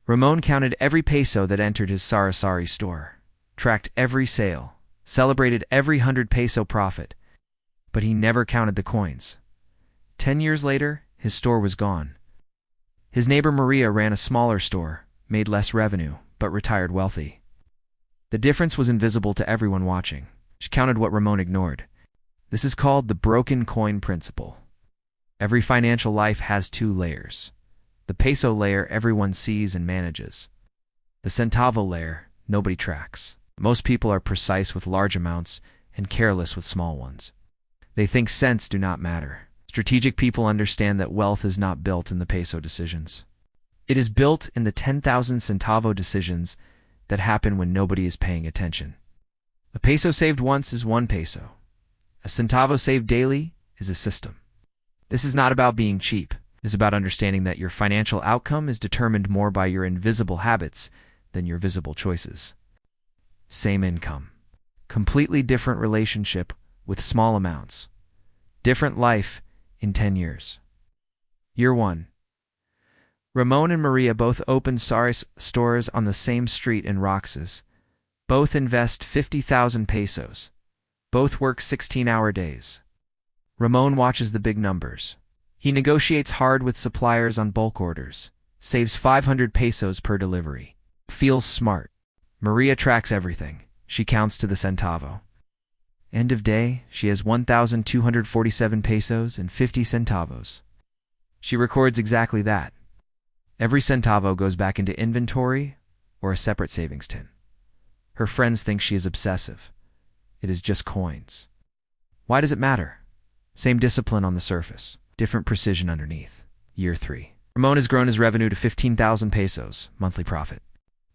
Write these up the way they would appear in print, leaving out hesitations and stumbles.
Ramon counted every peso that entered his sari-sari store, tracked every sale, celebrated every 100 peso profit, but he never counted the coins. 10 years later, his store was gone. His neighbor Maria ran a smaller store, made less revenue, but retired wealthy. The difference was invisible to everyone watching. She counted what Ramon ignored. This is called the broken coin principle. Every financial life has two layers. The peso layer everyone sees and manages. The centavo layer nobody tracks. Most people are precise with large amounts and careless with small ones. They think cents do not matter. Strategic people understand that wealth is not built in the peso decisions. It is built in the 10,000 centavo decisions that happen when nobody is paying attention. A peso saved once is 1 peso. A centavo saved daily is a system. This is not about being cheap. It is about understanding that your financial outcome is determined more by your invisible habits than your visible choices. Same income. Completely different relationship with small amounts. Different life in 10 years. Year 1. Ramon and Maria both opened saris stores on the same street in Roxas. Both invest 50,000 pesos. Both work 16-hour days. Ramon watches the big numbers. He negotiates hard with suppliers on bulk orders, saves 500 pesos per delivery, feels smart. Maria tracks everything. She counts to the centavo. End of day, she has 1,247 pesos and 50 centavos. She records exactly that. Every centavo goes back into inventory or a separate savings tin. Her friends think she is obsessive. It is just coins. Why does it matter? Same discipline on the surface, different precision underneath. Year 3. Ramon has grown his revenue to 15,000 pesos, monthly profit.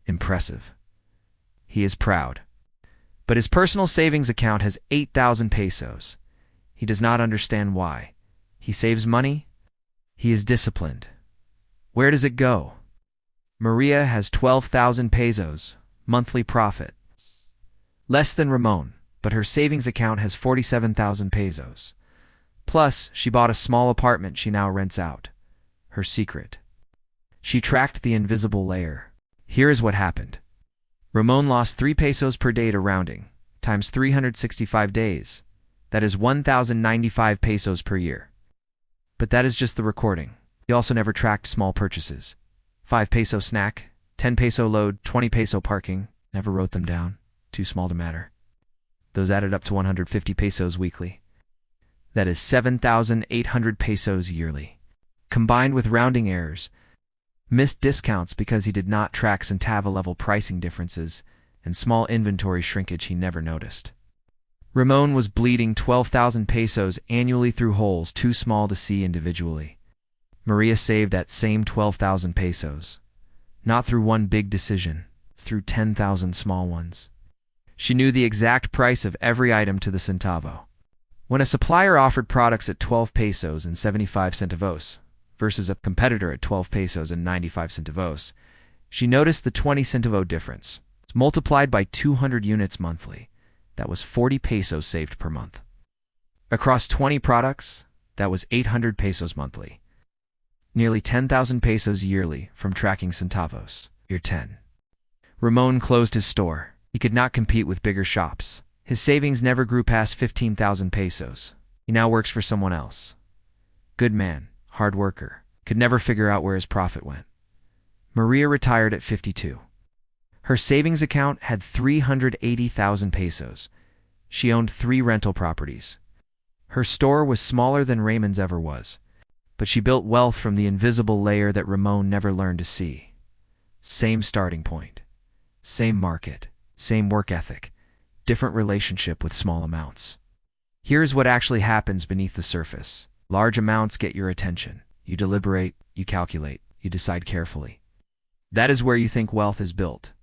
Impressive. He is proud. But his personal savings account has 8,000 pesos. He does not understand why. He saves money. He is disciplined. Where does it go? Maria has 12,000 pesos, monthly profit. Less than Ramon, but her savings account has 47,000 pesos. Plus, she bought a small apartment she now rents out. Her secret. She tracked the invisible layer. Here is what happened. Ramon lost 3 pesos per day to rounding, times 365 days. That is 1,095 pesos per year. But that is just the recording. He also never tracked small purchases. 5 peso snack, 10 peso load, 20 peso parking. Never wrote them down. Too small to matter. Those added up to 150 pesos weekly. That is 7,800 pesos yearly. Combined with rounding errors, missed discounts because he did not track centavo-level pricing differences, and small inventory shrinkage he never noticed. Ramon was bleeding 12,000 pesos annually through holes too small to see individually. Maria saved that same 12,000 pesos, not through one big decision, through 10,000 small ones. She knew the exact price of every item to the centavo. When a supplier offered products at 12 pesos and 75 centavos, versus a competitor at 12 pesos and 95 centavos, she noticed the 20 centavo difference. It's multiplied by 200 units monthly. That was 40 pesos saved per month. Across 20 products, that was 800 pesos monthly. Nearly 10,000 pesos yearly from tracking centavos. Year 10. Ramon closed his store. He could not compete with bigger shops. His savings never grew past 15,000 pesos. He now works for someone else. Good man. Hard worker, could never figure out where his profit went. Maria retired at 52. Her savings account had 380,000 pesos. She owned 3 rental properties. Her store was smaller than Raymond's ever was, but she built wealth from the invisible layer that Ramon never learned to see. Same starting point, same market, same work ethic, different relationship with small amounts. Here's what actually happens beneath the surface. Large amounts get your attention. You deliberate, you calculate, you decide carefully. That is where you think wealth is built.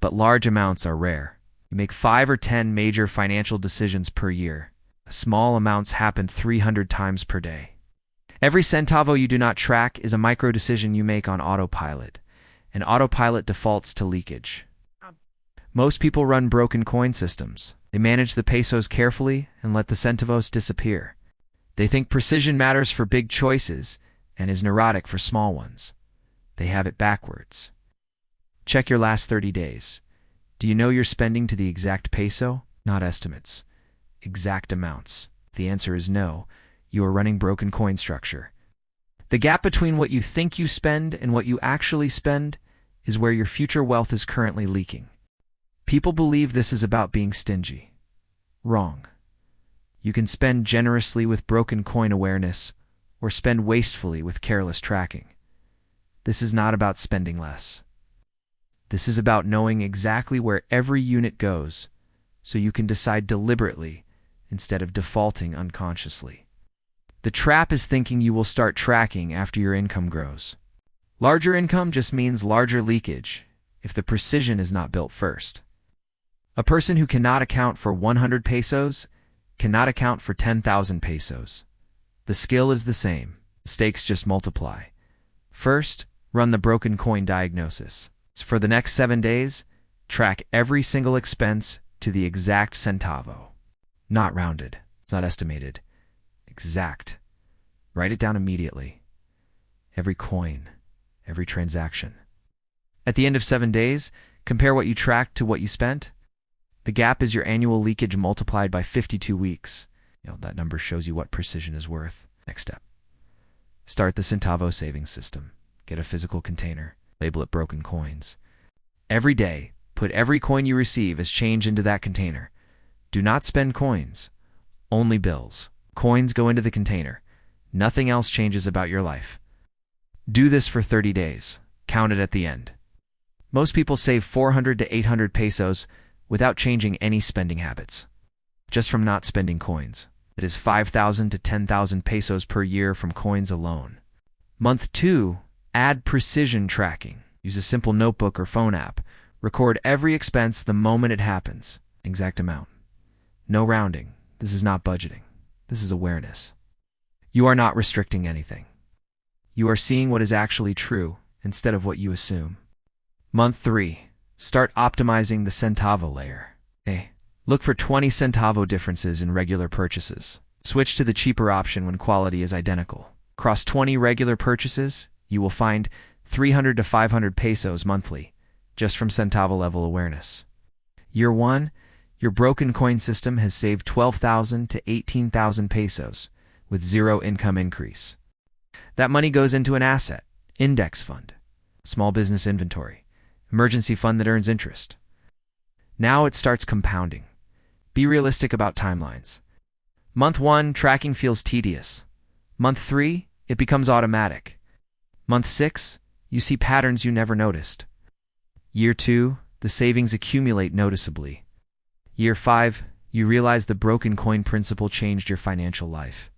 But large amounts are rare. You make 5 or 10 major financial decisions per year. Small amounts happen 300 times per day. Every centavo you do not track is a micro decision you make on autopilot, and autopilot defaults to leakage. Most people run broken coin systems. They manage the pesos carefully and let the centavos disappear. They think precision matters for big choices and is neurotic for small ones. They have it backwards. Check your last 30 days. Do you know you're spending to the exact peso? Not estimates. Exact amounts. If the answer is no, you are running broken coin structure. The gap between what you think you spend and what you actually spend is where your future wealth is currently leaking. People believe this is about being stingy. Wrong. You can spend generously with broken coin awareness or spend wastefully with careless tracking. This is not about spending less. This is about knowing exactly where every unit goes so you can decide deliberately instead of defaulting unconsciously. The trap is thinking you will start tracking after your income grows. Larger income just means larger leakage if the precision is not built first. A person who cannot account for 100 pesos cannot account for 10,000 pesos. The skill is the same. The stakes just multiply. First, run the broken coin diagnosis. For the next 7 days, track every single expense to the exact centavo. Not rounded. It's not estimated. Exact. Write it down immediately. Every coin, every transaction. At the end of 7 days, compare what you tracked to what you spent. The gap is your annual leakage multiplied by 52 weeks. That number shows you what precision is worth. Next step. Start the centavo savings system. Get a physical container. Label it broken coins. Every day, put every coin you receive as change into that container. Do not spend coins. Only bills. Coins go into the container. Nothing else changes about your life. Do this for 30 days. Count it at the end. Most people save 400 to 800 pesos without changing any spending habits. Just from not spending coins. It is 5,000 to 10,000 pesos per year from coins alone. Month 2, add precision tracking. Use a simple notebook or phone app. Record every expense the moment it happens. Exact amount. No rounding. This is not budgeting. This is awareness. You are not restricting anything. You are seeing what is actually true instead of what you assume. Month 3. Start optimizing the centavo layer. Look for 20 centavo differences in regular purchases. Switch to the cheaper option when quality is identical. Across 20 regular purchases, you will find 300 to 500 pesos monthly, just from centavo level awareness. Year 1, your broken coin system has saved 12,000 to 18,000 pesos with zero income increase. That money goes into an asset, index fund, small business inventory, emergency fund that earns interest. Now it starts compounding. Be realistic about timelines. Month 1, tracking feels tedious. Month 3, it becomes automatic. Month 6, you see patterns you never noticed. Year 2, the savings accumulate noticeably. Year 5, you realize the broken coin principle changed your financial life.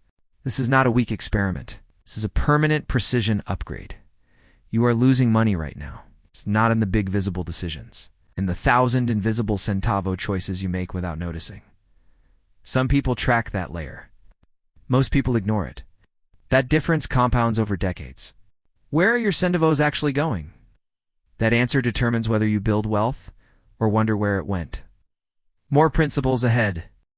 This is not a weak experiment. This is a permanent precision upgrade. You are losing money right now. It's not in the big visible decisions, in the 1,000 invisible centavo choices you make without noticing. Some people track that layer. Most people ignore it. That difference compounds over decades. Where are your centavos actually going? That answer determines whether you build wealth or wonder where it went. More principles ahead.